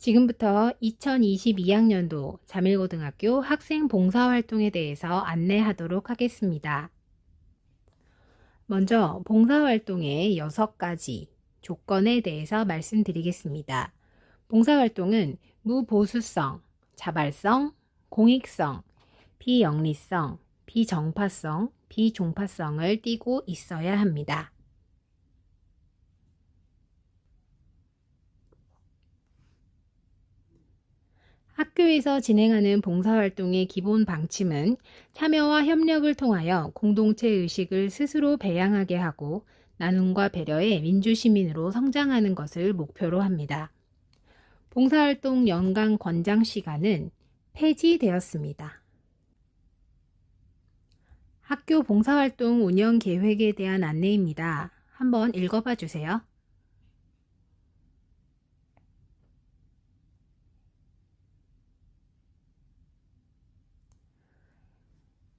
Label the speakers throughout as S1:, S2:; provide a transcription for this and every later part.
S1: 지금부터 2022학년도 자밀고등학교 학생 봉사활동에 대해서 안내하도록 하겠습니다. 먼저 봉사활동의 6가지 조건에 대해서 말씀드리겠습니다. 봉사활동은 무보수성, 자발성, 공익성, 비영리성, 비정파성, 비종파성을 띠고 있어야 합니다. 학교에서 진행하는 봉사활동의 기본 방침은 참여와 협력을 통하여 공동체 의식을 스스로 배양하게 하고 나눔과 배려의 민주시민으로 성장하는 것을 목표로 합니다. 봉사활동 연간 권장 시간은 폐지되었습니다. 학교 봉사활동 운영 계획에 대한 안내입니다. 한번 읽어봐 주세요.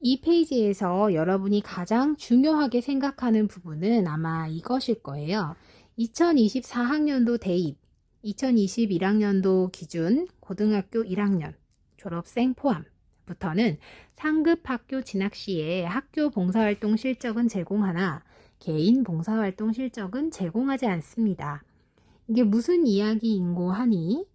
S1: 이 페이지에서 여러분이 가장 중요하게 생각하는 부분은 아마 이것일 거예요. 2024학년도 대입, 2021학년도 기준 고등학교 1학년 졸업생 포함부터는 상급 학교 진학 시에 학교 봉사활동 실적은 제공하나 개인 봉사활동 실적은 제공하지 않습니다. 이게 무슨 이야기인고 하니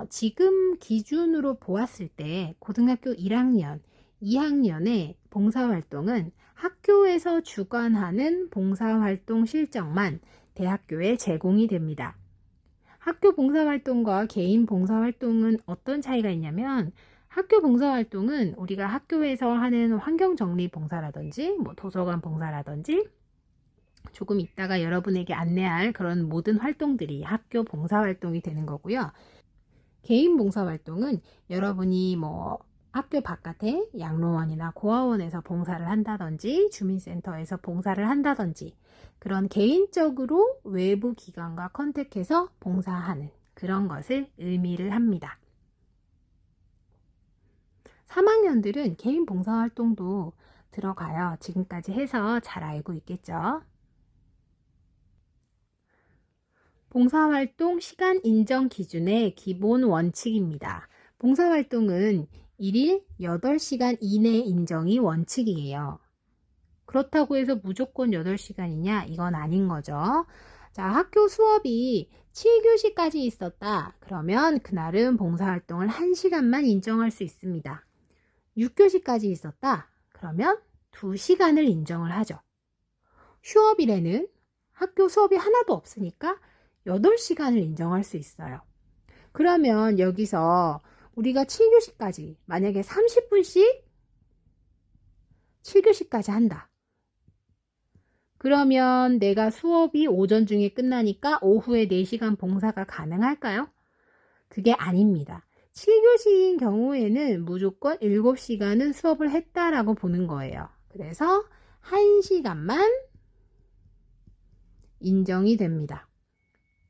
S1: 지금 기준으로 보았을 때 고등학교 1학년 2학년의 봉사활동은 학교에서 주관하는 봉사활동 실적만 대학교에 제공이 됩니다. 학교 봉사활동과 개인 봉사활동은 어떤 차이가 있냐면 학교 봉사활동은 우리가 학교에서 하는 환경정리 봉사라든지 도서관 봉사라든지 조금 이따가 여러분에게 안내할 그런 모든 활동들이 학교 봉사활동이 되는 거고요. 개인 봉사활동은 여러분이 학교 바깥에 양로원이나 고아원에서 봉사를 한다든지 주민센터에서 봉사를 한다든지 그런 개인적으로 외부 기관과 컨택해서 봉사하는 그런 것을 의미를 합니다. 3학년들은 개인 봉사활동도 들어가요. 지금까지 해서 잘 알고 있겠죠? 봉사활동 시간 인정 기준의 기본 원칙입니다. 봉사활동은 1일 8시간 이내 인정이 원칙이에요. 그렇다고 해서 무조건 8시간이냐? 이건 아닌 거죠. 자, 학교 수업이 7교시까지 있었다. 그러면 그날은 봉사활동을 1시간만 인정할 수 있습니다. 6교시까지 있었다. 그러면 2시간을 인정을 하죠. 휴업일에는 학교 수업이 하나도 없으니까 8시간을 인정할 수 있어요. 그러면 여기서 우리가 7교시까지 만약에 30분씩 7교시까지 한다. 그러면 내가 수업이 오전 중에 끝나니까 오후에 4시간 봉사가 가능할까요? 그게 아닙니다. 7교시인 경우에는 무조건 7시간은 수업을 했다라고 보는 거예요. 그래서 1시간만 인정이 됩니다.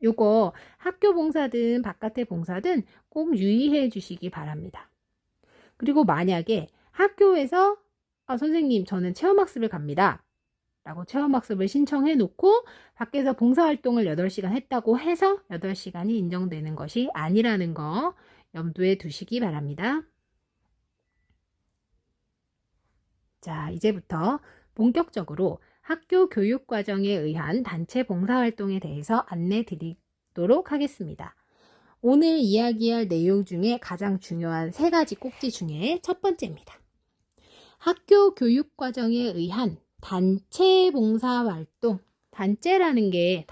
S1: 요거 학교 봉사든 바깥의 봉사든 꼭 유의해 주시기 바랍니다. 그리고 만약에 학교에서 선생님 저는 체험학습을 갑니다 라고 체험학습을 신청해 놓고 밖에서 봉사활동을 8시간 했다고 해서 8시간이 인정되는 것이 아니라는 거 염두에 두시기 바랍니다. 자, 이제부터 본격적으로 학교 교육과정에 의한 단체 봉사활동에 대해서 안내 드리도록 하겠습니다. 오늘 이야기할 내용 중에 가장 중요한 3가지 꼭지 중에 첫 번째입니다. 학교 교육과정에 의한 단체 봉사활동. 단체라는 게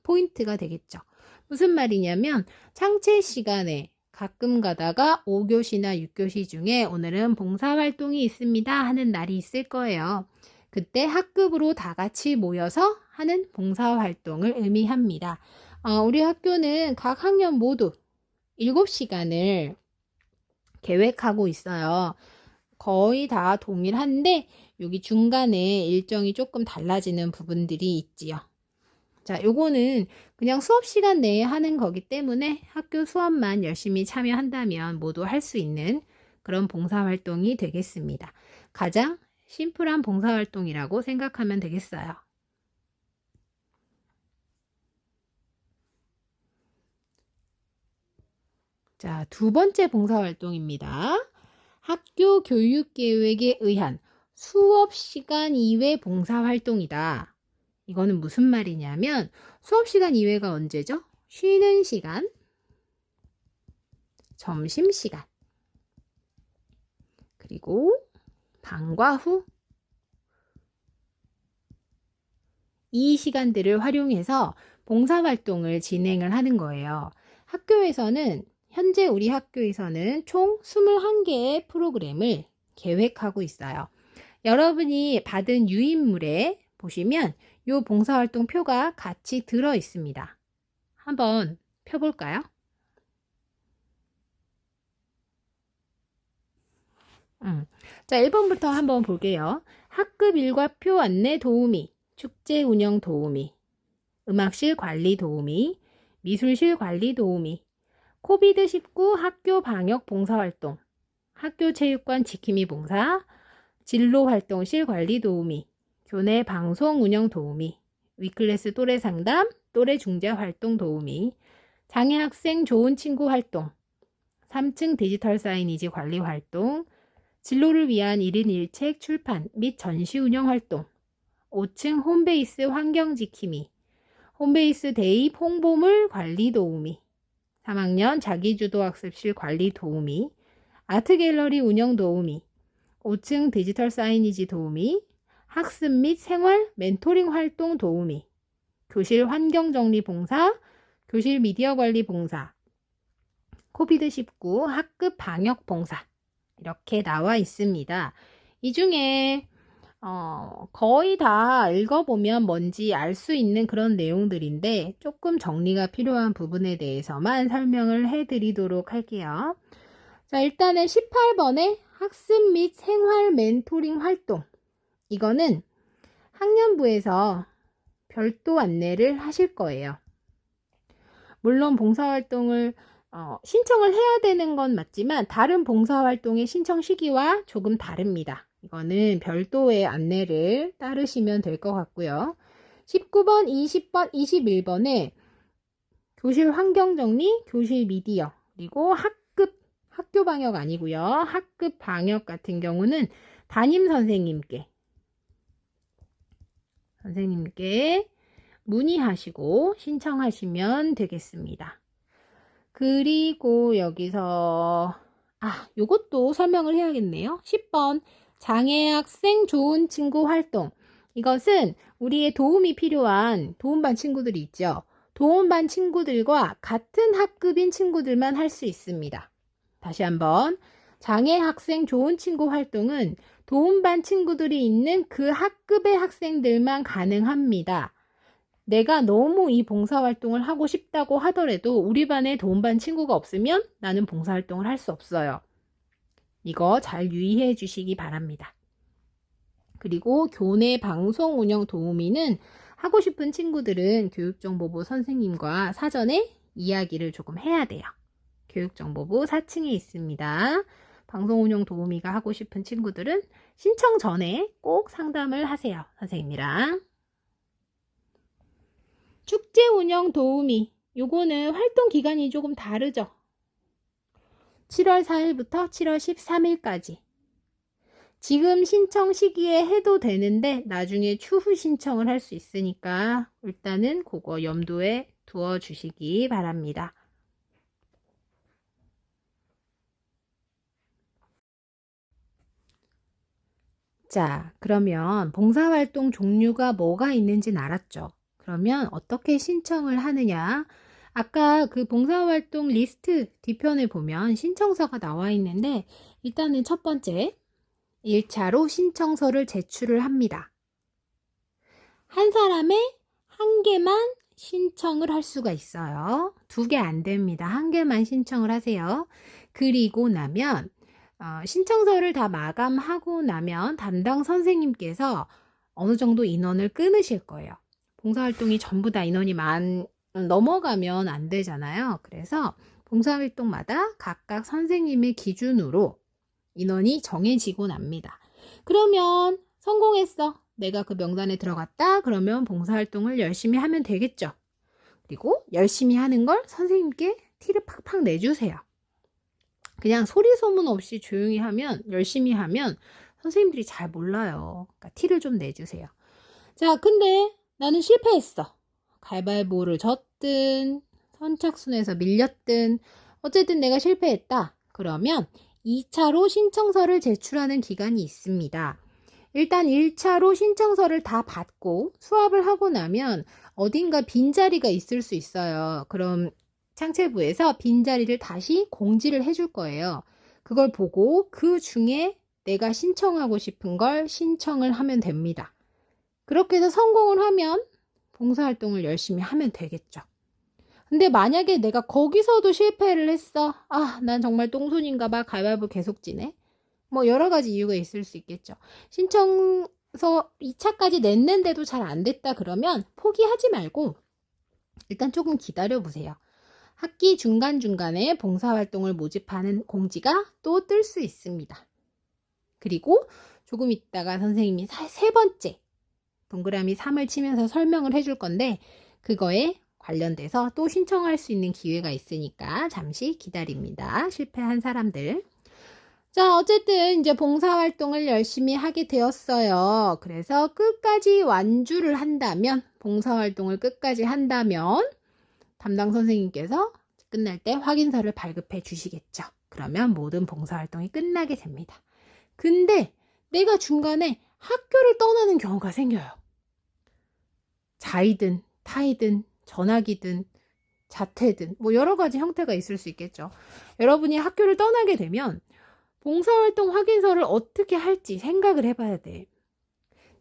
S1: 포인트가 되겠죠. 무슨 말이냐면 창체 시간에 가끔 가다가 5교시나 6교시 중에 오늘은 봉사활동이 있습니다 하는 날이 있을 거예요. 그때 학급으로 다 같이 모여서 하는 봉사활동을 의미합니다. 우리 학교는 각 학년 모두 7시간을 계획하고 있어요. 거의 다 동일한데 여기 중간에 일정이 조금 달라지는 부분들이 있지요. 자, 요거는 그냥 수업 시간 내에 하는 거기 때문에 학교 수업만 열심히 참여한다면 모두 할 수 있는 그런 봉사활동이 되겠습니다. 가장 심플한 봉사활동이라고 생각하면 되겠어요. 자, 두 번째 봉사활동입니다. 학교 교육계획에 의한 수업 시간 이외 봉사활동이다. 이거는 무슨 말이냐면 수업 시간 이외가 언제죠? 쉬는 시간, 점심시간, 그리고 방과 후 이 시간들을 활용해서 봉사활동을 진행을 하는 거예요. 학교에서는 현재 우리 학교에서는 총 21개의 프로그램을 계획하고 있어요. 여러분이 받은 유인물에 보시면 이 봉사활동 표가 같이 들어 있습니다. 한번 펴볼까요? 자, 1번부터 한번 볼게요. 학급 일과표 안내 도우미, 축제 운영 도우미, 음악실 관리 도우미, 미술실 관리 도우미, 코비드19 학교 방역 봉사활동, 학교 체육관 지킴이 봉사, 진로활동실 관리 도우미, 교내 방송 운영 도우미, 위클래스 또래 상담, 또래 중재 활동 도우미, 장애 학생 좋은 친구 활동, 3층 디지털 사이니지 관리 활동, 진로를 위한 1인 1책 출판 및 전시 운영 활동, 5층 홈베이스 환경 지킴이, 홈베이스 대입 홍보물 관리 도우미, 3학년 자기주도 학습실 관리 도우미, 아트 갤러리 운영 도우미, 5층 디지털 사이니지 도우미, 학습 및 생활 멘토링 활동 도우미, 교실 환경 정리 봉사, 교실 미디어 관리 봉사, 코비드19 학급 방역 봉사 이렇게 나와 있습니다. 이 중에 거의 다 읽어보면 뭔지 알 수 있는 그런 내용들인데 조금 정리가 필요한 부분에 대해서만 설명을 해드리도록 할게요. 자, 일단은 18번에 학습 및 생활 멘토링 활동. 이거는 학년부에서 별도 안내를 하실 거예요. 물론 봉사활동을 신청을 해야 되는 건 맞지만 다른 봉사활동의 신청 시기와 조금 다릅니다. 이거는 별도의 안내를 따르시면 될 것 같고요. 19번, 20번, 21번에 교실 환경정리, 교실 미디어, 그리고 학교 방역 아니고요. 학급 방역 같은 경우는 담임 선생님께 문의하시고 신청하시면 되겠습니다. 그리고 여기서 요것도 설명을 해야겠네요. 10번 장애 학생 좋은 친구 활동. 이것은 우리의 도움이 필요한 도움반 친구들이 있죠. 도움반 친구들과 같은 학급인 친구들만 할 수 있습니다. 다시 한번 장애 학생 좋은 친구 활동은 도움반 친구들이 있는 그 학급의 학생들만 가능합니다. 내가 너무 이 봉사활동을 하고 싶다고 하더라도 우리 반에 도움반 친구가 없으면 나는 봉사활동을 할 수 없어요. 이거 잘 유의해 주시기 바랍니다. 그리고 교내 방송 운영 도우미는 하고 싶은 친구들은 교육정보부 선생님과 사전에 이야기를 조금 해야 돼요. 교육정보부 4층에 있습니다. 방송 운영 도우미가 하고 싶은 친구들은 신청 전에 꼭 상담을 하세요. 선생님이랑. 축제 운영 도우미. 요거는 활동 기간이 조금 다르죠. 7월 4일부터 7월 13일까지. 지금 신청 시기에 해도 되는데 나중에 추후 신청을 할 수 있으니까 일단은 그거 염두에 두어 주시기 바랍니다. 자, 그러면 봉사활동 종류가 뭐가 있는지는 알았죠? 그러면 어떻게 신청을 하느냐? 아까 그 봉사활동 리스트 뒤편에 보면 신청서가 나와 있는데 일단은 첫 번째 1차로 신청서를 제출을 합니다. 한 사람에 한 개만 신청을 할 수가 있어요. 2개 안 됩니다. 한 개만 신청을 하세요. 그리고 나면 신청서를 다 마감하고 나면 담당 선생님께서 어느 정도 인원을 끊으실 거예요. 봉사활동이 전부 다 인원이 넘어가면 안 되잖아요. 그래서 봉사활동마다 각각 선생님의 기준으로 인원이 정해지고 납니다. 그러면 성공했어. 내가 그 명단에 들어갔다. 그러면 봉사활동을 열심히 하면 되겠죠. 그리고 열심히 하는 걸 선생님께 티를 팍팍 내주세요. 그냥 소리 소문 없이 조용히 하면, 열심히 하면 선생님들이 잘 몰라요. 그러니까 티를 좀 내주세요. 자, 근데 나는 실패했어. 가위바위보를 졌든 선착순에서 밀렸든 어쨌든 내가 실패했다. 그러면 2차로 신청서를 제출하는 기간이 있습니다. 일단 1차로 신청서를 다 받고 수업을 하고 나면 어딘가 빈자리가 있을 수 있어요. 그럼 창체부에서 빈자리를 다시 공지를 해줄 거예요. 그걸 보고 그 중에 내가 신청하고 싶은 걸 신청을 하면 됩니다. 그렇게 해서 성공을 하면 봉사활동을 열심히 하면 되겠죠. 근데 만약에 내가 거기서도 실패를 했어. 아, 난 정말 똥손인가 봐. 가위바위보 계속 지네. 뭐 여러 가지 이유가 있을 수 있겠죠. 신청서 2차까지 냈는데도 잘 안 됐다 그러면 포기하지 말고 일단 조금 기다려 보세요. 학기 중간중간에 봉사활동을 모집하는 공지가 또 뜰 수 있습니다. 그리고 조금 있다가 선생님이 세 번째 동그라미 3을 치면서 설명을 해줄 건데 그거에 관련돼서 또 신청할 수 있는 기회가 있으니까 잠시 기다립니다. 실패한 사람들. 자, 어쨌든 이제 봉사활동을 열심히 하게 되었어요. 그래서 끝까지 완주를 한다면, 봉사활동을 끝까지 한다면 담당 선생님께서 끝날 때 확인서를 발급해 주시겠죠. 그러면 모든 봉사활동이 끝나게 됩니다. 근데 내가 중간에 학교를 떠나는 경우가 생겨요. 자이든 타이든 전학이든 자퇴든 뭐 여러 가지 형태가 있을 수 있겠죠. 여러분이 학교를 떠나게 되면 봉사활동 확인서를 어떻게 할지 생각을 해봐야 돼.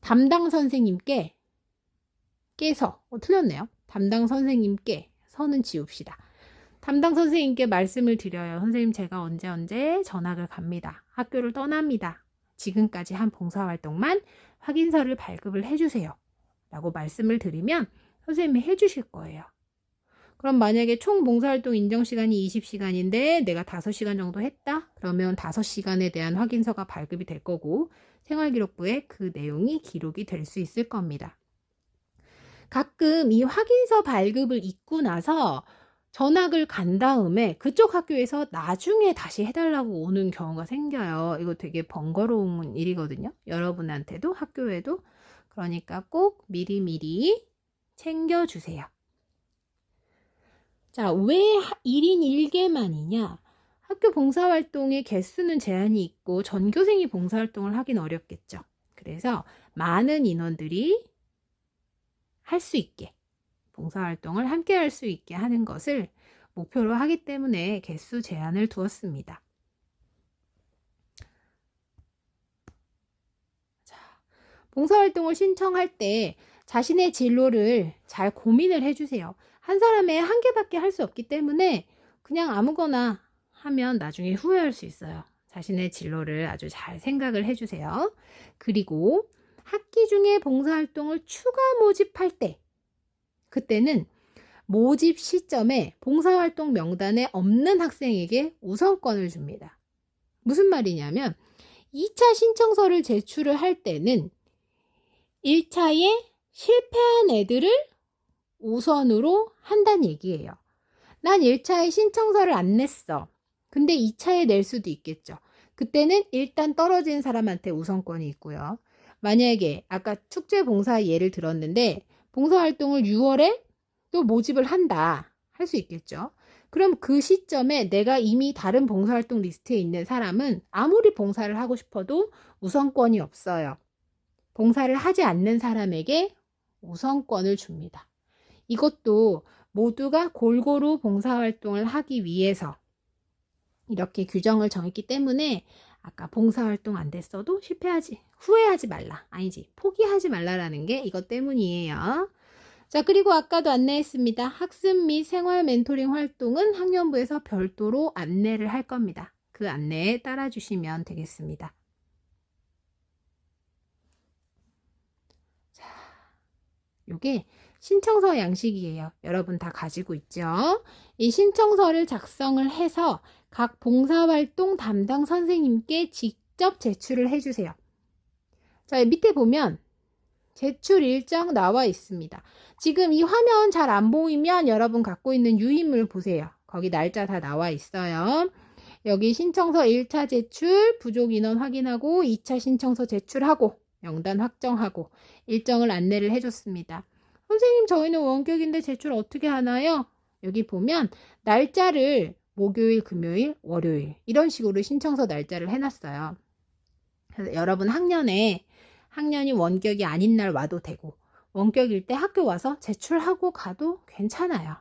S1: 담당 선생님께 께서 틀렸네요. 담당 선생님께 서는 지웁시다. 담당 선생님께 말씀을 드려요. 선생님 제가 언제 전학을 갑니다. 학교를 떠납니다. 지금까지 한 봉사활동만 확인서를 발급을 해주세요. 라고 말씀을 드리면 선생님이 해주실 거예요. 그럼 만약에 총 봉사활동 인정시간이 20시간인데 내가 5시간 정도 했다? 그러면 5시간에 대한 확인서가 발급이 될 거고 생활기록부에 그 내용이 기록이 될 수 있을 겁니다. 가끔 이 확인서 발급을 잊고 나서 전학을 간 다음에 그쪽 학교에서 나중에 다시 해달라고 오는 경우가 생겨요. 이거 되게 번거로운 일이거든요. 여러분한테도 학교에도. 그러니까 꼭 미리미리 챙겨주세요. 자, 왜 1인 1개만이냐? 학교 봉사활동의 개수는 제한이 있고 전교생이 봉사활동을 하긴 어렵겠죠. 그래서 많은 인원들이 할 수 있게 봉사활동을 함께 할 수 있게 하는 것을 목표로 하기 때문에 개수 제한을 두었습니다. 자, 봉사활동을 신청할 때 자신의 진로를 잘 고민을 해주세요. 한 사람의 한 개밖에 할 수 없기 때문에 그냥 아무거나 하면 나중에 후회할 수 있어요. 자신의 진로를 아주 잘 생각을 해주세요. 그리고 학기 중에 봉사활동을 추가 모집할 때 그때는 모집 시점에 봉사활동 명단에 없는 학생에게 우선권을 줍니다. 무슨 말이냐면 2차 신청서를 제출을 할 때는 1차에 실패한 애들을 우선으로 한다는 얘기예요. 난 1차에 신청서를 안 냈어. 근데 2차에 낼 수도 있겠죠. 그때는 일단 떨어진 사람한테 우선권이 있고요. 만약에 아까 축제 봉사 예를 들었는데 봉사활동을 6월에 또 모집을 한다. 할 수 있겠죠. 그럼 그 시점에 내가 이미 다른 봉사활동 리스트에 있는 사람은 아무리 봉사를 하고 싶어도 우선권이 없어요. 봉사를 하지 않는 사람에게 우선권을 줍니다. 이것도 모두가 골고루 봉사활동을 하기 위해서 이렇게 규정을 정했기 때문에 아까 봉사활동 안 됐어도 후회하지 말라. 아니지, 포기하지 말라라는 게 이것 때문이에요. 자, 그리고 아까도 안내했습니다. 학습 및 생활 멘토링 활동은 학년부에서 별도로 안내를 할 겁니다. 그 안내에 따라주시면 되겠습니다. 자, 요게 신청서 양식이에요. 여러분 다 가지고 있죠? 이 신청서를 작성을 해서 각 봉사활동 담당 선생님께 직접 제출을 해주세요. 자, 밑에 보면 제출 일정 나와 있습니다. 지금 이 화면 잘 안 보이면 여러분 갖고 있는 유인물 보세요. 거기 날짜 다 나와 있어요. 여기 신청서 1차 제출, 부족 인원 확인하고 2차 신청서 제출하고 명단 확정하고 일정을 안내를 해줬습니다. 선생님, 저희는 원격인데 제출 어떻게 하나요? 여기 보면 날짜를 목요일, 금요일, 월요일 이런 식으로 신청서 날짜를 해놨어요. 그래서 여러분 학년이 원격이 아닌 날 와도 되고 원격일 때 학교 와서 제출하고 가도 괜찮아요.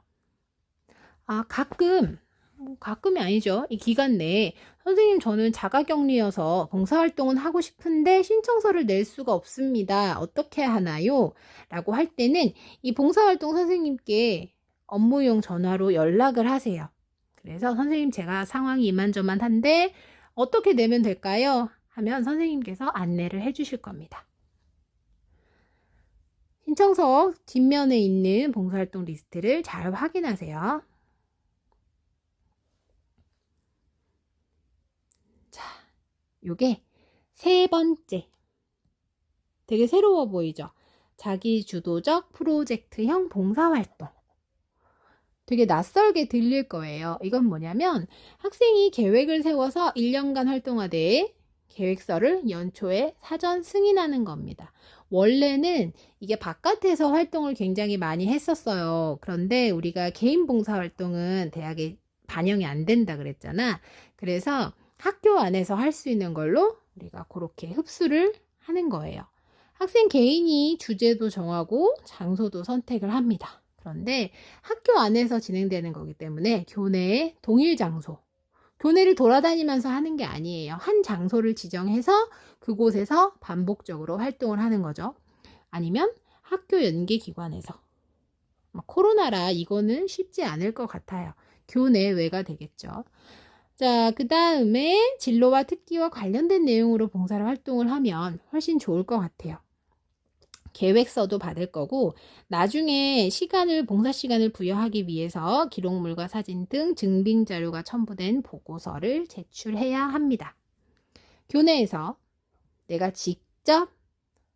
S1: 가끔이 아니죠. 이 기간 내에 선생님, 저는 자가격리여서 봉사활동은 하고 싶은데 신청서를 낼 수가 없습니다. 어떻게 하나요? 라고 할 때는 이 봉사활동 선생님께 업무용 전화로 연락을 하세요. 그래서 선생님, 제가 상황이 이만저만한데 어떻게 내면 될까요? 하면 선생님께서 안내를 해주실 겁니다. 신청서 뒷면에 있는 봉사활동 리스트를 잘 확인하세요. 자, 요게 세 번째. 되게 새로워 보이죠? 자기주도적 프로젝트형 봉사활동. 되게 낯설게 들릴 거예요. 이건 뭐냐면 학생이 계획을 세워서 1년간 활동하되 계획서를 연초에 사전 승인하는 겁니다. 원래는 이게 바깥에서 활동을 굉장히 많이 했었어요. 그런데 우리가 개인 봉사활동은 대학에 반영이 안 된다 그랬잖아. 그래서 학교 안에서 할 수 있는 걸로 우리가 그렇게 흡수를 하는 거예요. 학생 개인이 주제도 정하고 장소도 선택을 합니다. 그런데 학교 안에서 진행되는 거기 때문에 교내의 동일 장소, 교내를 돌아다니면서 하는 게 아니에요. 한 장소를 지정해서 그곳에서 반복적으로 활동을 하는 거죠. 아니면 학교 연계기관에서. 코로나라 이거는 쉽지 않을 것 같아요. 교내외가 되겠죠. 자, 그 다음에 진로와 특기와 관련된 내용으로 봉사를 활동을 하면 훨씬 좋을 것 같아요. 계획서도 받을 거고 나중에 봉사 시간을 부여하기 위해서 기록물과 사진 등 증빙 자료가 첨부된 보고서를 제출해야 합니다. 교내에서 내가 직접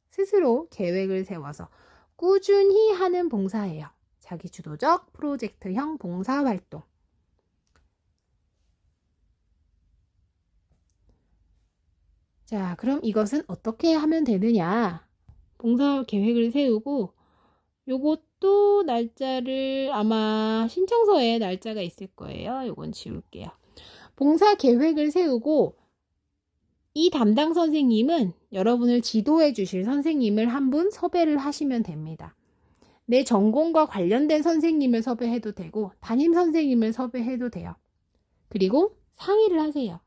S1: 스스로 계획을 세워서 꾸준히 하는 봉사예요. 자기주도적 프로젝트형 봉사활동. 자, 그럼 이것은 어떻게 하면 되느냐? 봉사 계획을 세우고 요것도 날짜를 아마 신청서에 날짜가 있을 거예요. 요건 지울게요. 봉사 계획을 세우고 이 담당 선생님은 여러분을 지도해 주실 선생님을 한 분 섭외를 하시면 됩니다. 내 전공과 관련된 선생님을 섭외해도 되고 담임 선생님을 섭외해도 돼요. 그리고 상의를 하세요.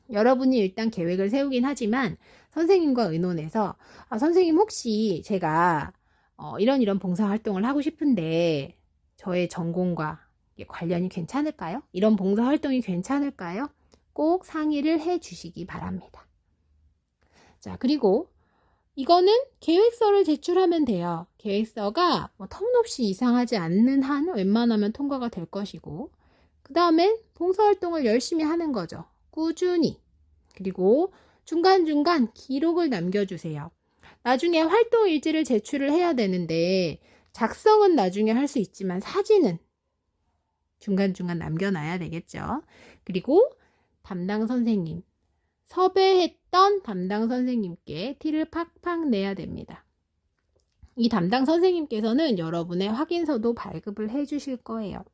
S1: 여러분이 일단 계획을 세우긴 하지만 선생님과 의논해서 선생님, 혹시 제가 이런 봉사활동을 하고 싶은데 저의 전공과 관련이 괜찮을까요? 이런 봉사활동이 괜찮을까요? 꼭 상의를 해 주시기 바랍니다. 자, 그리고 이거는 계획서를 제출하면 돼요. 계획서가 터무니없이 이상하지 않는 한 웬만하면 통과가 될 것이고, 그 다음엔 봉사활동을 열심히 하는 거죠. 꾸준히. 그리고 중간중간 기록을 남겨주세요. 나중에 활동 일지를 제출을 해야 되는데 작성은 나중에 할 수 있지만 사진은 중간중간 남겨놔야 되겠죠. 그리고 담당 선생님, 섭외했던 담당 선생님께 티를 팍팍 내야 됩니다. 이 담당 선생님께서는 여러분의 확인서도 발급을 해 주실 거예요.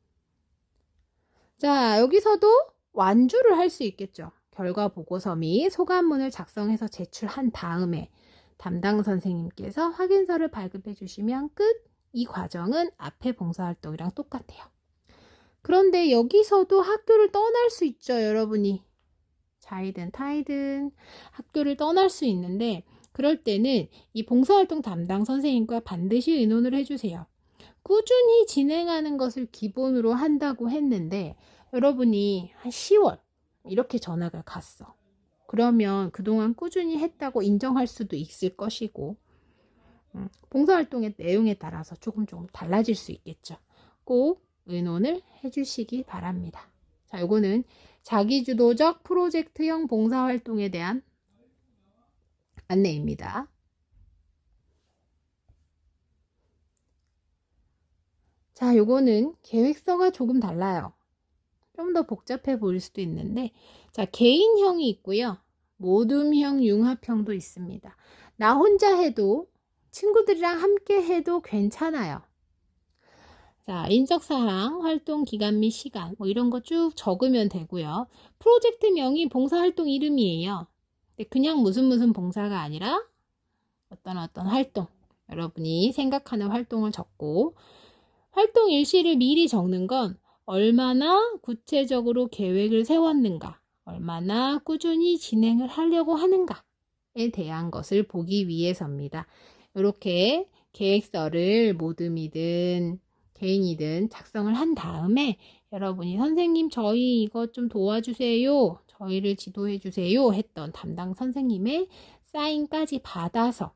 S1: 자, 여기서도 완주를 할 수 있겠죠. 결과 보고서 및 소감문을 작성해서 제출한 다음에 담당 선생님께서 확인서를 발급해 주시면 끝. 이 과정은 앞에 봉사활동이랑 똑같아요. 그런데 여기서도 학교를 떠날 수 있죠, 여러분이. 자이든 타이든 학교를 떠날 수 있는데 그럴 때는 이 봉사활동 담당 선생님과 반드시 의논을 해주세요. 꾸준히 진행하는 것을 기본으로 한다고 했는데 여러분이 한 10월 이렇게 전학을 갔어. 그러면 그동안 꾸준히 했다고 인정할 수도 있을 것이고 봉사활동의 내용에 따라서 조금 달라질 수 있겠죠. 꼭 의논을 해주시기 바랍니다. 자, 요거는 자기주도적 프로젝트형 봉사활동에 대한 안내입니다. 자, 요거는 계획서가 조금 달라요. 좀 더 복잡해 보일 수도 있는데, 자, 개인형이 있고요. 모둠형, 융합형도 있습니다. 나 혼자 해도 친구들이랑 함께 해도 괜찮아요. 자, 인적사항, 활동 기간 및 시간 뭐 이런 거 쭉 적으면 되고요. 프로젝트명이 봉사활동 이름이에요. 근데 그냥 무슨 봉사가 아니라 어떤 활동, 여러분이 생각하는 활동을 적고, 활동 일시를 미리 적는 건 얼마나 구체적으로 계획을 세웠는가, 얼마나 꾸준히 진행을 하려고 하는가에 대한 것을 보기 위해서입니다. 이렇게 계획서를 모둠이든 개인이든 작성을 한 다음에 여러분이 선생님 저희 이거 좀 도와주세요, 저희를 지도해 주세요 했던 담당 선생님의 사인까지 받아서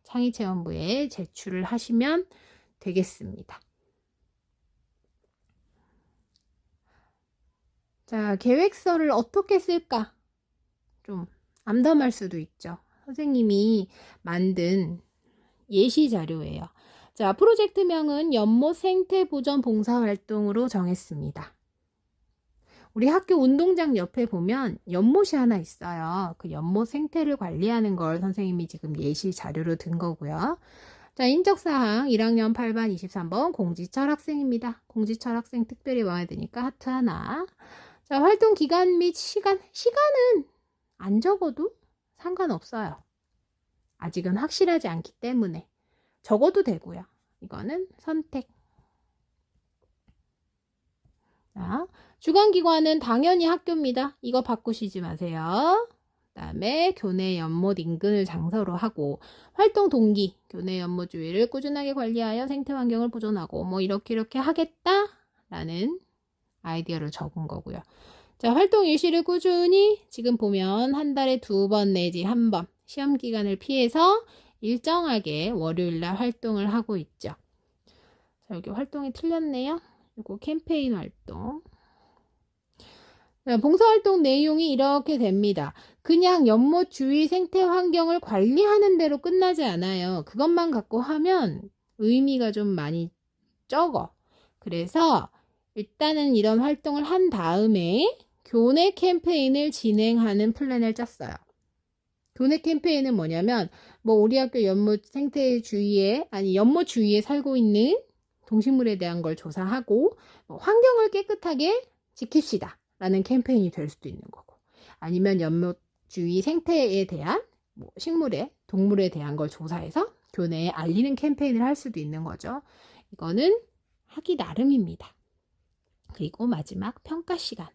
S1: 창의체험부에 제출을 하시면 되겠습니다. 자, 계획서를 어떻게 쓸까? 좀 암담할 수도 있죠. 선생님이 만든 예시 자료예요. 자, 프로젝트명은 연못 생태보전 봉사활동으로 정했습니다. 우리 학교 운동장 옆에 보면 연못이 하나 있어요. 그 연못 생태를 관리하는 걸 선생님이 지금 예시 자료로 든 거고요. 자, 인적사항 1학년 8반 23번 공지철 학생입니다. 공지철 학생 특별히 마음에 드니까 하트 하나. 자, 활동 기간 및 시간은 안 적어도 상관없어요. 아직은 확실하지 않기 때문에 적어도 되고요. 이거는 선택. 자, 주관기관은 당연히 학교입니다. 이거 바꾸시지 마세요. 그 다음에 교내 연못 인근을 장소로 하고, 활동 동기, 교내 연못 주위를 꾸준하게 관리하여 생태환경을 보존하고 뭐 이렇게 하겠다라는 아이디어를 적은 거고요. 자, 활동 일시를 꾸준히 지금 보면 한 달에 2번 내지 1번 시험 기간을 피해서 일정하게 월요일날 활동을 하고 있죠. 자, 여기 활동이 틀렸네요. 이거 캠페인 활동. 자, 봉사활동 내용이 이렇게 됩니다. 그냥 연못 주위 생태 환경을 관리하는 대로 끝나지 않아요. 그것만 갖고 하면 의미가 좀 많이 적어. 그래서 일단은 이런 활동을 한 다음에 교내 캠페인을 진행하는 플랜을 짰어요. 교내 캠페인은 뭐냐면, 뭐 우리 학교 연못 생태 주위에, 아니 연못 주위에 살고 있는 동식물에 대한 걸 조사하고, 뭐 환경을 깨끗하게 지킵시다 라는 캠페인이 될 수도 있는 거고, 아니면 연못 주위 생태에 대한 뭐 식물에, 동물에 대한 걸 조사해서 교내에 알리는 캠페인을 할 수도 있는 거죠. 이거는 하기 나름입니다. 그리고 마지막 평가 시간.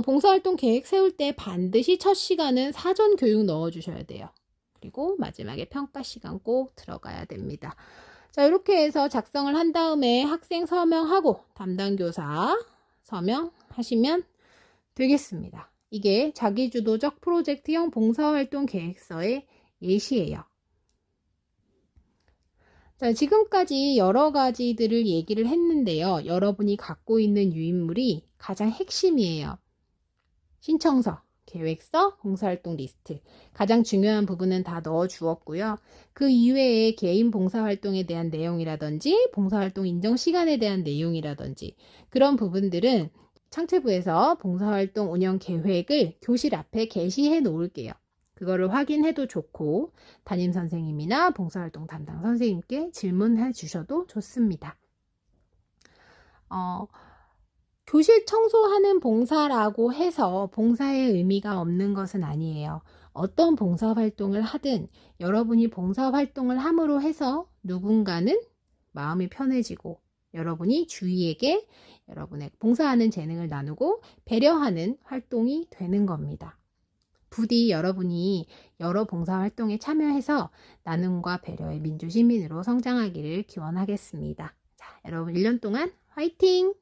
S1: 봉사활동 계획 세울 때 반드시 첫 시간은 사전 교육 넣어주셔야 돼요. 그리고 마지막에 평가 시간 꼭 들어가야 됩니다. 자, 이렇게 해서 작성을 한 다음에 학생 서명하고 담당 교사 서명하시면 되겠습니다. 이게 자기주도적 프로젝트형 봉사활동 계획서의 예시예요. 자, 지금까지 여러 가지들을 얘기를 했는데요. 여러분이 갖고 있는 유인물이 가장 핵심이에요. 신청서, 계획서, 봉사활동 리스트. 가장 중요한 부분은 다 넣어 주었고요. 그 이외에 개인 봉사활동에 대한 내용이라든지 봉사활동 인정 시간에 대한 내용이라든지 그런 부분들은 창체부에서 봉사활동 운영 계획을 교실 앞에 게시해 놓을게요. 그거를 확인해도 좋고 담임 선생님이나 봉사활동 담당 선생님께 질문해 주셔도 좋습니다. 교실 청소하는 봉사라고 해서 봉사의 의미가 없는 것은 아니에요. 어떤 봉사활동을 하든 여러분이 봉사활동을 함으로 해서 누군가는 마음이 편해지고 여러분이 주위에게 여러분의 봉사하는 재능을 나누고 배려하는 활동이 되는 겁니다. 부디 여러분이 여러 봉사활동에 참여해서 나눔과 배려의 민주시민으로 성장하기를 기원하겠습니다. 자, 여러분 1년 동안 화이팅!